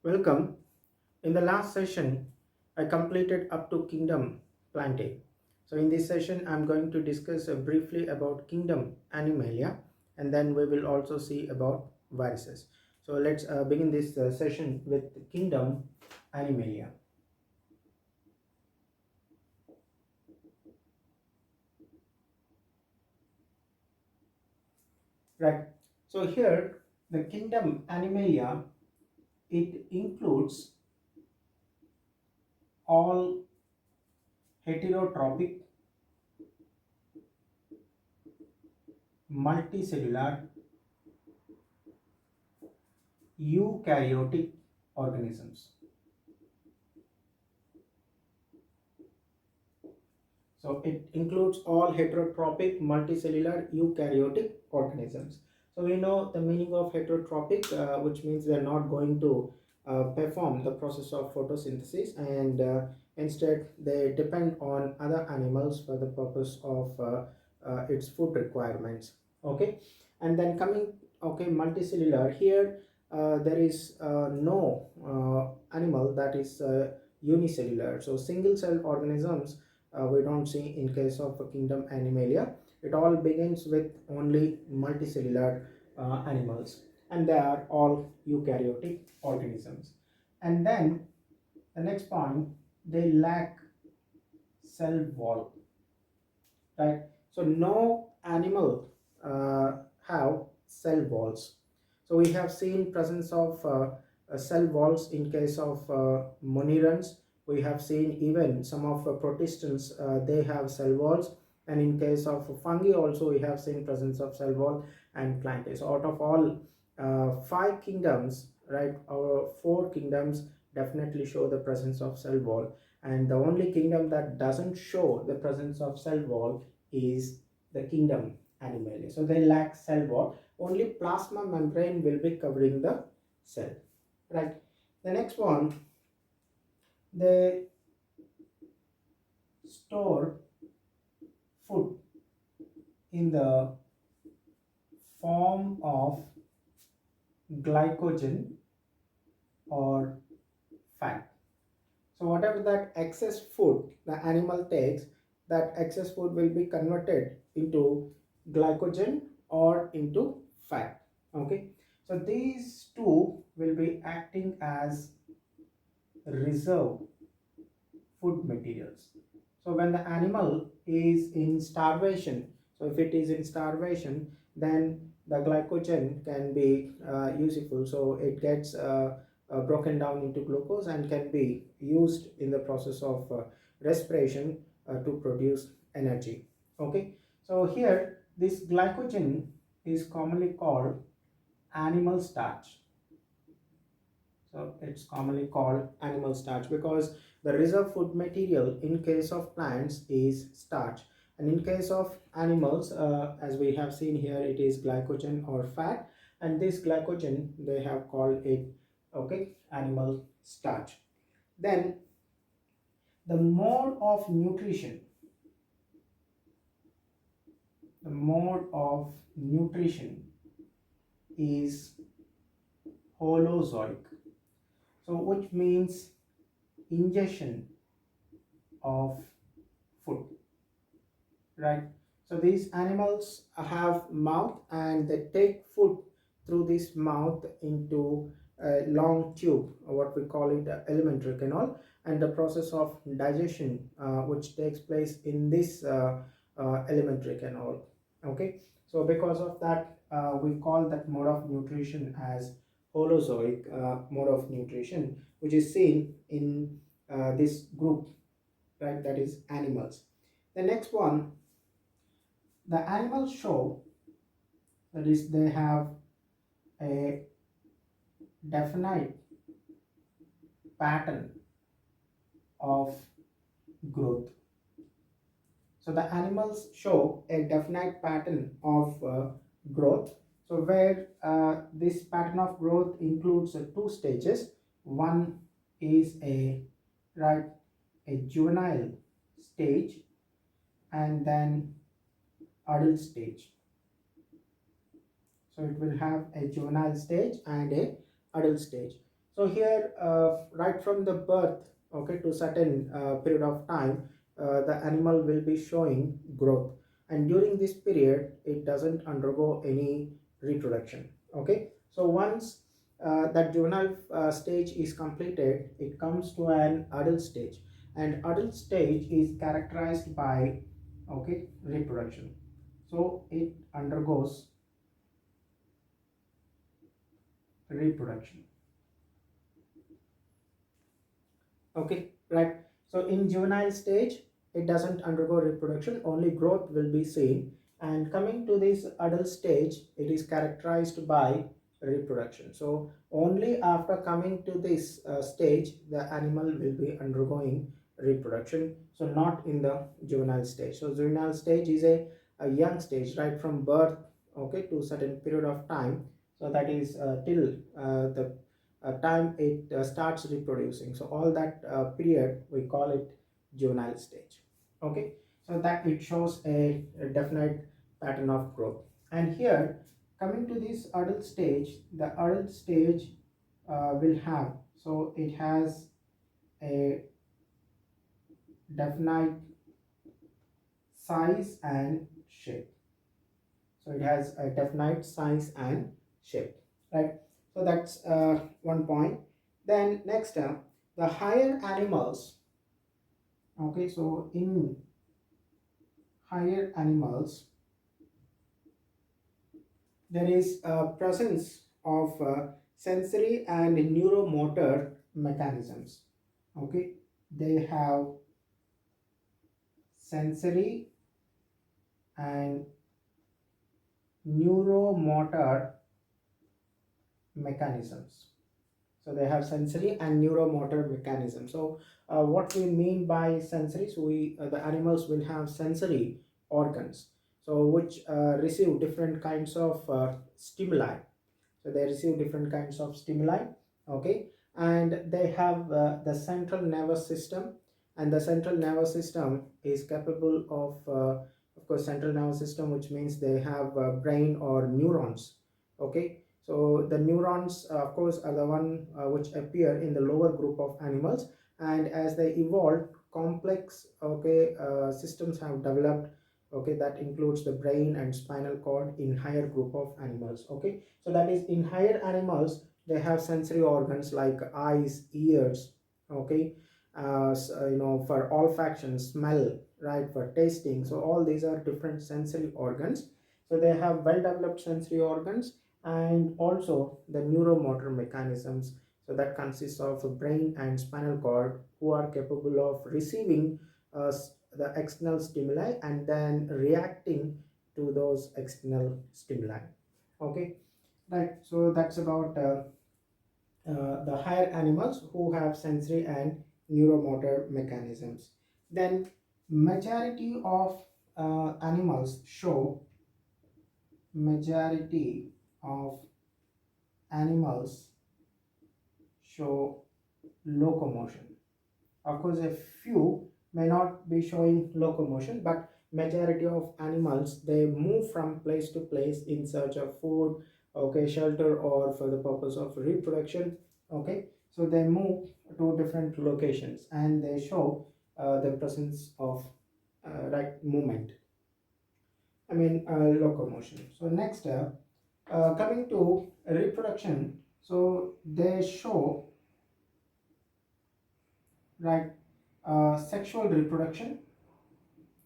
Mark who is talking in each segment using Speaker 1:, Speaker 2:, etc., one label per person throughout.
Speaker 1: Welcome. In the last session, I completed up to kingdom plantae. So in this session, I'm going to discuss briefly about kingdom Animalia, and then we will also see about viruses. So let's begin this session with kingdom Animalia. Right. So here, the kingdom Animalia, it includes all heterotrophic, multicellular, eukaryotic organisms. So it includes all heterotrophic, multicellular, eukaryotic organisms. So we know the meaning of heterotrophic, which means they're not going to perform the process of photosynthesis, and instead they depend on other animals for the purpose of its food requirements. Okay, and then coming, okay, multicellular, here there is no animal that is unicellular. So single cell organisms we don't see in case of kingdom Animalia. It all begins with only multicellular animals, and they are all eukaryotic organisms. And then the next point, they lack cell wall, right? So no animal have cell walls. So we have seen presence of cell walls in case of monirans. We have seen even some of protistans, they have cell walls, and in case of fungi also we have seen presence of cell wall and plantae. So out of all five kingdoms, right, our four kingdoms definitely show the presence of cell wall, and the only kingdom that doesn't show the presence of cell wall is the kingdom Animalia. So they lack cell wall. Only plasma membrane will be covering the cell, right? The next one, they store food in the form of glycogen or fat. So whatever that excess food the animal takes, that excess food will be converted into glycogen or into fat. Okay, so these two will be acting as reserve food materials. So when the animal is in starvation, so if it is in starvation, then the glycogen can be useful. So it gets broken down into glucose and can be used in the process of respiration to produce energy. Okay, so here this glycogen is commonly called animal starch. So it's commonly called animal starch because the reserve food material in case of plants is starch, and in case of animals, as we have seen here, it is glycogen or fat, and this glycogen they have called it, okay, animal starch. Then the mode of nutrition, the mode of nutrition is holozoic. So which means ingestion of food, right? So these animals have mouth and they take food through this mouth into a long tube, or what we call it alimentary canal, and the process of digestion which takes place in this alimentary canal. Okay, so because of that we call that mode of nutrition as holozoic mode of nutrition, which is seen in this group, right, that is animals. The next one, the animals show, that is they have a definite pattern of growth. So the animals show a definite pattern of growth. So where this pattern of growth includes two stages. One is a, right, a juvenile stage, and then adult stage. So it will have a juvenile stage and a adult stage. So here, right from the birth, okay, to certain period of time, the animal will be showing growth, and during this period, it doesn't undergo any reproduction. Okay, so once that juvenile stage is completed, it comes to an adult stage, and adult stage is characterized by, okay, reproduction. So it undergoes reproduction. Okay, right. So in juvenile stage, it doesn't undergo reproduction, only growth will be seen. And coming to this adult stage, it is characterized by reproduction. So only after coming to this stage, the animal will be undergoing reproduction. So not in the juvenile stage. So juvenile stage is a young stage, right from birth, okay, to certain period of time. So that is till the time it starts reproducing. So all that period we call it juvenile stage. Okay, so that it shows a definite pattern of growth. And here, coming to this adult stage, the adult stage will have, so it has a definite size and shape. So it has a definite size and shape, right? So that's one point. Then next, the higher animals, okay, so in higher animals there is a presence of sensory and neuromotor mechanisms. Okay, they have sensory and neuromotor mechanisms. So they have sensory and neuromotor mechanism. So what we mean by sensory, so we the animals will have sensory organs, so which receive different kinds of stimuli. So they receive different kinds of stimuli, okay, and they have the central nervous system, and the central nervous system is capable of course, central nervous system, which means they have brain or neurons. Okay, so the neurons, of course, are the one which appear in the lower group of animals, and as they evolve, complex, okay, systems have developed, okay, that includes the brain and spinal cord in higher group of animals. Okay, so that is, in higher animals they have sensory organs like eyes, ears, okay, for olfaction, smell, right, for tasting. So all these are different sensory organs. So they have well developed sensory organs, and also the neuromotor mechanisms, so that consists of a brain and spinal cord, who are capable of receiving the external stimuli and then reacting to those external stimuli. Okay, right. So that's about the higher animals who have sensory and neuromotor mechanisms. Then majority of majority of animals show locomotion. Of course, a few may not be showing locomotion, but majority of animals, they move from place to place in search of food, okay, shelter, or for the purpose of reproduction. Okay, so they move to different locations and they show the presence of right movement. I mean locomotion. So next, coming to reproduction, so they show, right, sexual reproduction.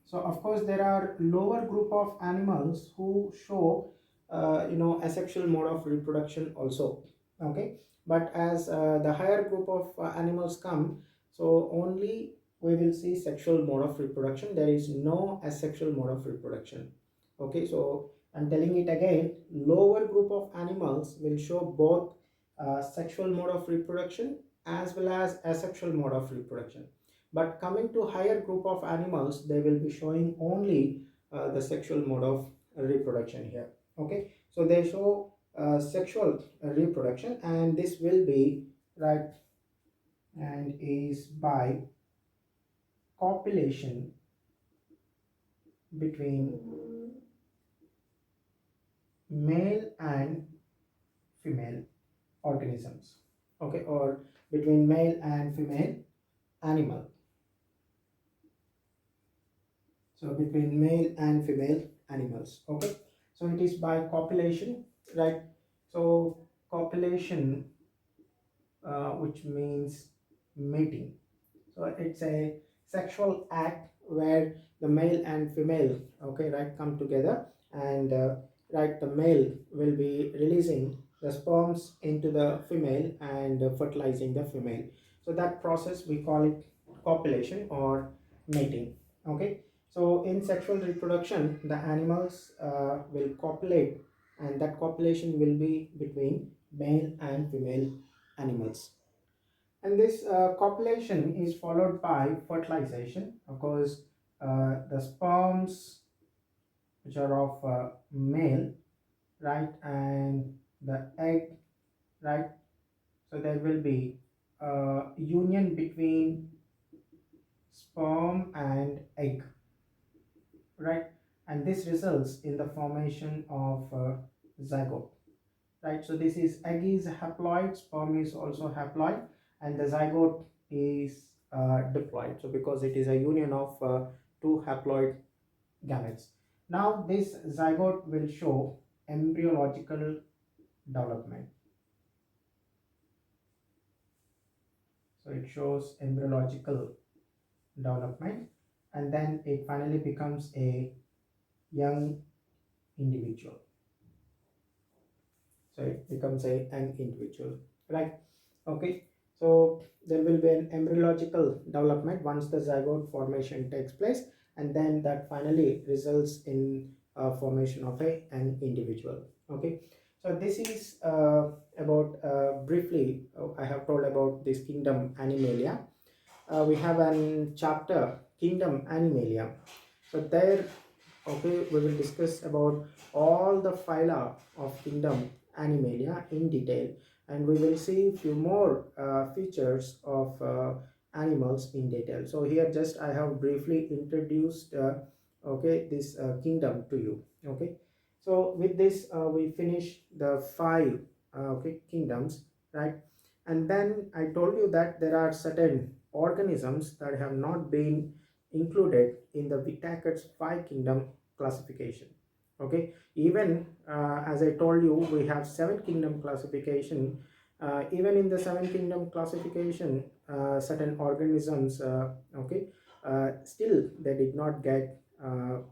Speaker 1: So of course there are lower group of animals who show asexual mode of reproduction also. Okay, but as the higher group of animals come, so only we will see sexual mode of reproduction. There is no asexual mode of reproduction. Okay, so I'm telling it again, lower group of animals will show both sexual mode of reproduction as well as asexual mode of reproduction. But coming to higher group of animals, they will be showing only the sexual mode of reproduction here. Okay, so they show sexual reproduction, and this will be, right, and is by copulation between male and female organisms. okay, or between male and female animal. So between male and female animals, okay. So it is by copulation, right? So copulation, which means mating. So it's a sexual act where the male and female, okay, right, come together, and right, the male will be releasing the sperms into the female and fertilizing the female. So that process we call it copulation or mating, okay. So in sexual reproduction, the animals will copulate, and that copulation will be between male and female animals. And this copulation is followed by fertilization. Of course, the sperms, which are of male, right, and the egg, right. So there will be union between sperm and egg, right, and this results in the formation of zygote, right. So this is egg is haploid, sperm is also haploid, and the zygote is diploid. So because it is a union of two haploid gametes. Now this zygote will show embryological development. So it shows embryological development, and then it finally becomes a young individual. So it becomes an individual, right. Okay, so there will be an embryological development once the zygote formation takes place, and then that finally results in formation of an individual. Okay, so this is about briefly I have told about this kingdom Animalia. We have an chapter kingdom Animalia. So there, okay, we will discuss about all the phyla of kingdom Animalia in detail, and we will see few more features of animals in detail. So here just I have briefly introduced okay, this kingdom to you. Okay, so with this we finish the five okay, kingdoms, right. And then I told you that there are certain organisms that have not been included in the Whittaker's five kingdom classification. Okay, even as I told you, we have seven kingdom classification. Even in the seven kingdom classification, certain organisms, okay, still they did not get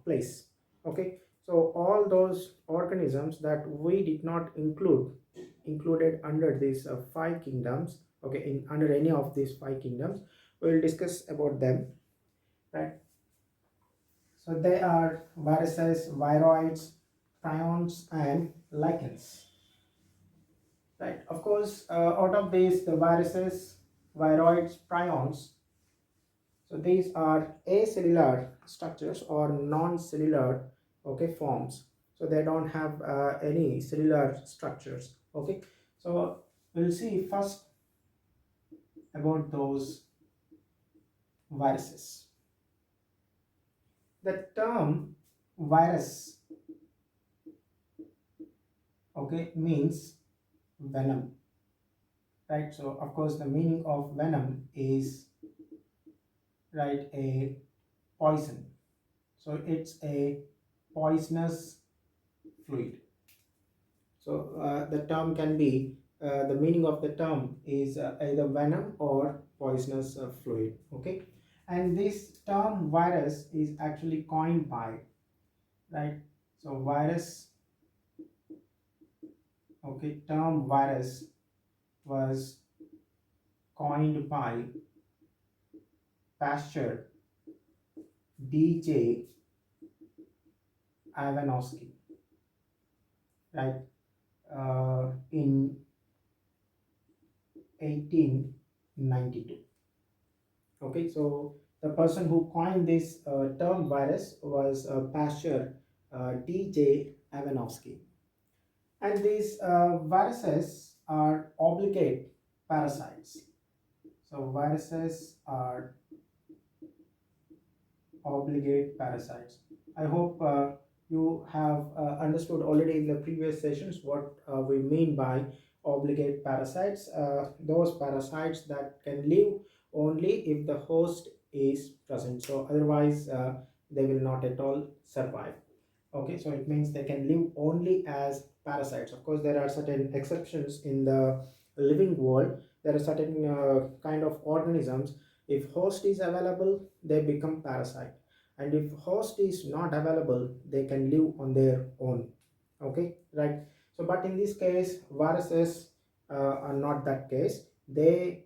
Speaker 1: place. Okay, so all those organisms that we did not included under these five kingdoms, okay, in under any of these five kingdoms, we will discuss about them, right. So they are viruses, viroids, prions, and lichens. Right. Of course, out of these, the viruses, viroids, prions. So these are acellular structures or non-cellular, okay, forms. So they don't have any cellular structures. Okay. So we'll see first about those viruses. The term virus, okay, means venom, right. So of course the meaning of venom is, right, a poison. So it's a poisonous fluid. So the term can be the meaning of the term is either venom or poisonous fluid. Okay, and this term virus is actually coined by, right. So virus, okay, term virus was coined by Pasteur DJ Ivanovsky, right, in 1892. Okay, so the person who coined this term virus was Pasteur DJ Ivanovsky. And these viruses are obligate parasites. So viruses are obligate parasites. I hope you have understood already in the previous sessions what we mean by obligate parasites, those parasites that can live only if the host is present. So otherwise they will not at all survive. Okay, so it means they can live only as parasites. Of course there are certain exceptions in the living world. There are certain kind of organisms, if host is available they become parasite, and if host is not available they can live on their own. Okay, right. So but in this case viruses are not that case. They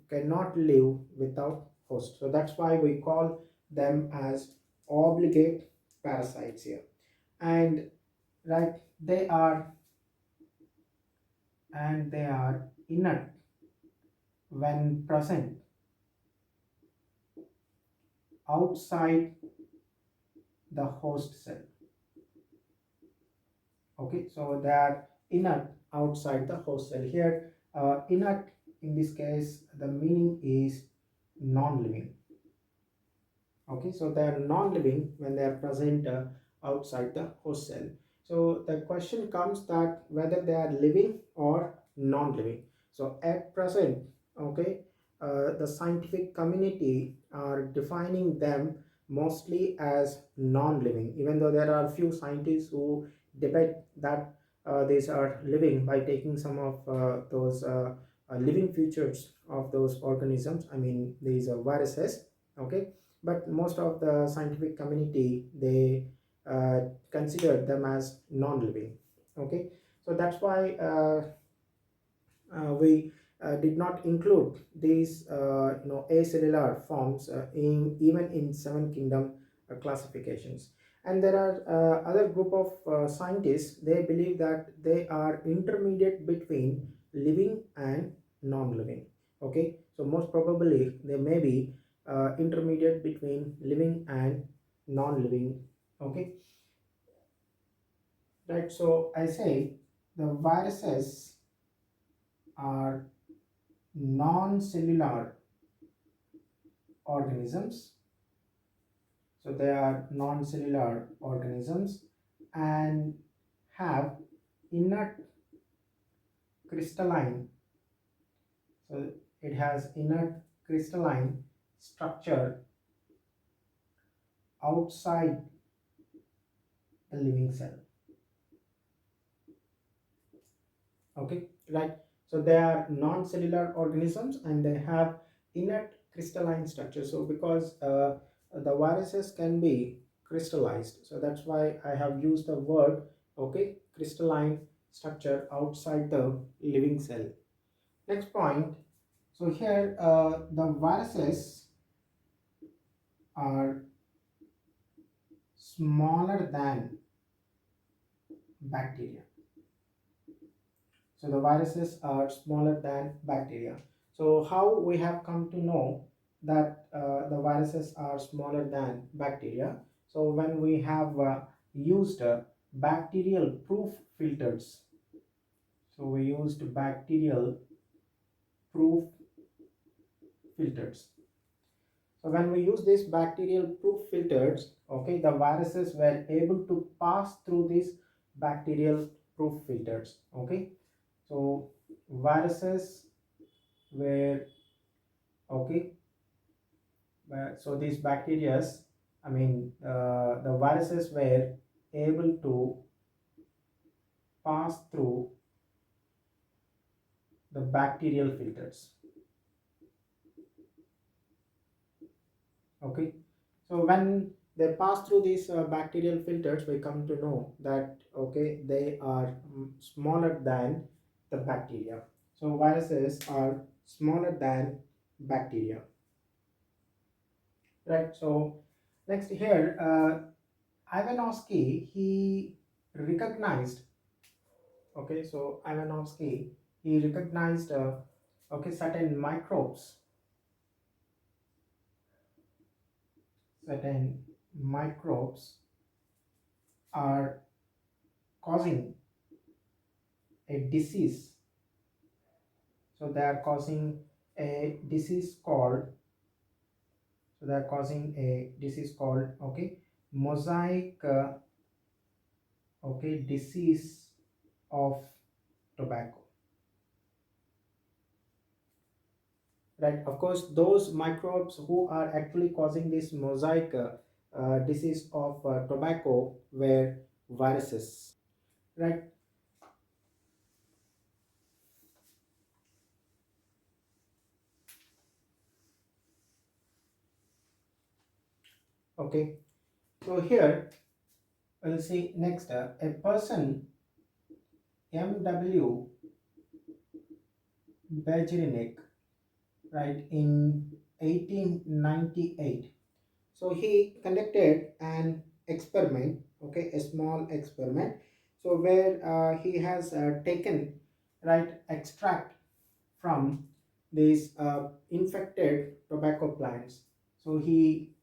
Speaker 1: cannot live without host, so that's why we call them as obligate parasites here. And right, they are, and they are inert when present outside the host cell. Okay, so they are inert outside the host cell here. Inert in this case the meaning is non-living. Okay, so they are non-living when they are present outside the host cell. So the question comes that whether they are living or non-living. So at present, okay, the scientific community are defining them mostly as non-living, even though there are few scientists who debate that these are living by taking some of those living features of those organisms, I mean these viruses. Okay, but most of the scientific community they consider them as non-living. Okay, so that's why we did not include these acellular forms in even in seven kingdom classifications. And there are other group of scientists, they believe that they are intermediate between living and non-living. Okay, so most probably they may be intermediate between living and non-living. Okay, right. So I say the viruses are non-cellular organisms. So they are non-cellular organisms and have inert crystalline. So it has inert crystalline structure outside the living cell. Okay, right. So they are non-cellular organisms and they have inert crystalline structure. So because the viruses can be crystallized, so that's why I have used the word, okay, crystalline structure outside the living cell. Next point. So here the viruses are smaller than bacteria. So the viruses are smaller than bacteria. So how we have come to know that the viruses are smaller than bacteria? So when we have used bacterial proof filters. So we used bacterial proof filters. So when we use these bacterial proof filters, okay, the viruses were able to pass through these bacterial proof filters. Okay, so viruses were, okay, so these bacteria, I mean the viruses were able to pass through the bacterial filters. Okay, so when they pass through these bacterial filters, we come to know that, okay, they are smaller than the bacteria. So viruses are smaller than bacteria, right? So next here, Ivanovsky, he recognized, okay, so Ivanovsky, he recognized okay, certain microbes are causing a disease. So they are causing a disease called, so they are causing a disease called, okay, mosaic, okay, disease of tobacco. right? Of course, those microbes who are actually causing this mosaic disease of tobacco were viruses, right? Okay, so here we'll see next, a person MW Bergerinek, right, in 1898. So he conducted an experiment, okay, a small experiment. So where he has taken, right, extract from these infected tobacco plants. So he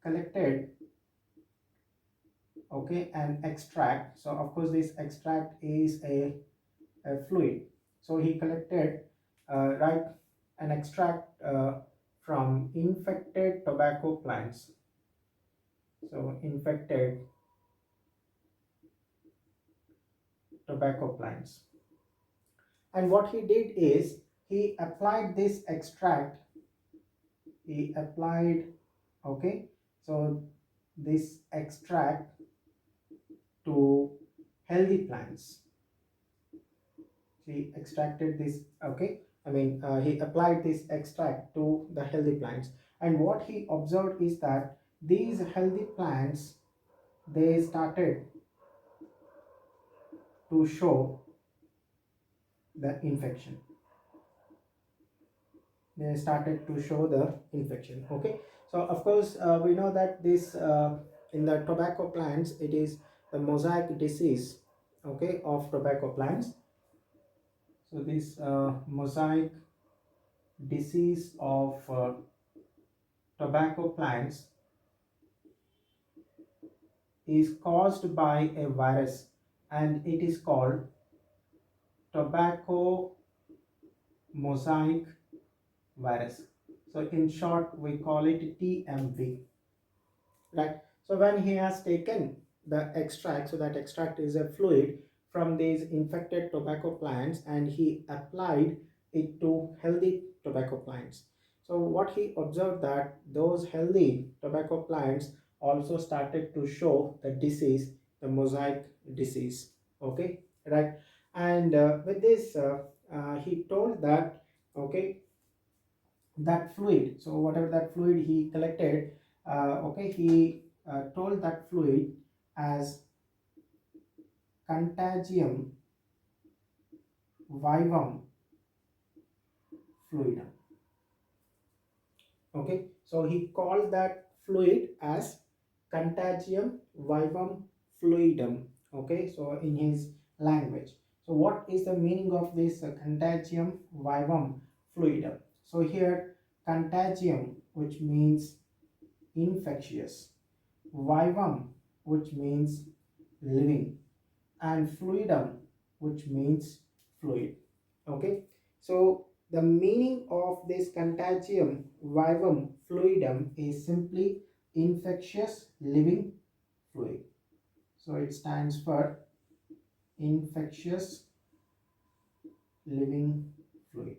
Speaker 1: collected, okay, an extract. So of course this extract is a fluid. So he collected, right, an extract from infected tobacco plants. So infected tobacco plants. And what he did is he applied this extract, he applied, okay, so this extract to healthy plants. He extracted this, okay, he applied this extract to the healthy plants. And what he observed is that these healthy plants, they started to show the infection. They started to show the infection. Okay, so of course we know that this in the tobacco plants, it is the mosaic disease, okay, of tobacco plants. So this mosaic disease of tobacco plants is caused by a virus, and it is called tobacco mosaic virus. So in short we call it TMV, right? So when he has taken the extract, so that extract is a fluid from these infected tobacco plants, and he applied it to healthy tobacco plants. So what he observed, that those healthy tobacco plants also started to show the disease, the mosaic disease. Okay, right? And with this he told that, okay, that fluid, so whatever that fluid he collected, okay, he told that fluid as contagium vivum fluidum. Okay, so he called that fluid as contagium vivum fluidum. Okay, so in his language. So what is the meaning of this contagium vivum fluidum? So here contagium, which means infectious, vivum, which means living, and fluidum, which means fluid. Okay, so the meaning of this contagium vivum fluidum is simply infectious living fluid. So it stands for infectious living fluid,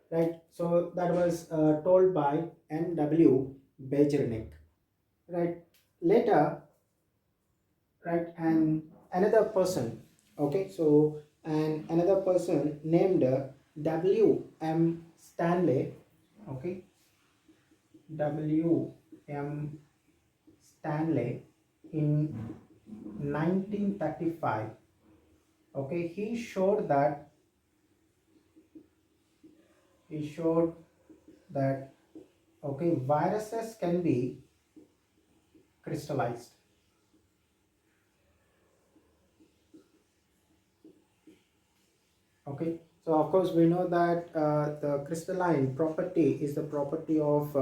Speaker 1: right? So that was told by MW Bejernik, right? Later, right, and another person, okay, so and another person named W.M. Stanley, okay, W.M. Stanley, in 1935, okay, he showed that, okay, viruses can be crystallized. Okay, so of course we know that the crystalline property is the property of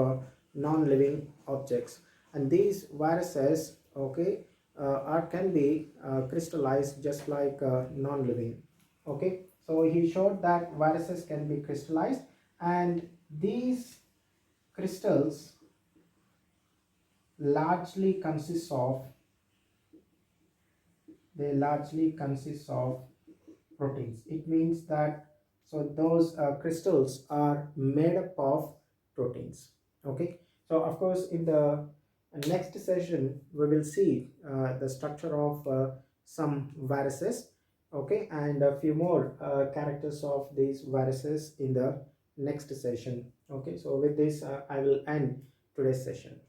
Speaker 1: non-living objects, and these viruses, okay, are can be crystallized just like non-living. Okay, so he showed that viruses can be crystallized, and these crystals largely consist of they largely consist of proteins. It means that So those crystals are made up of proteins. Okay, so of course in the next session we will see the structure of some viruses, okay, and a few more characters of these viruses in the next session. Okay, so with this I will end today's session.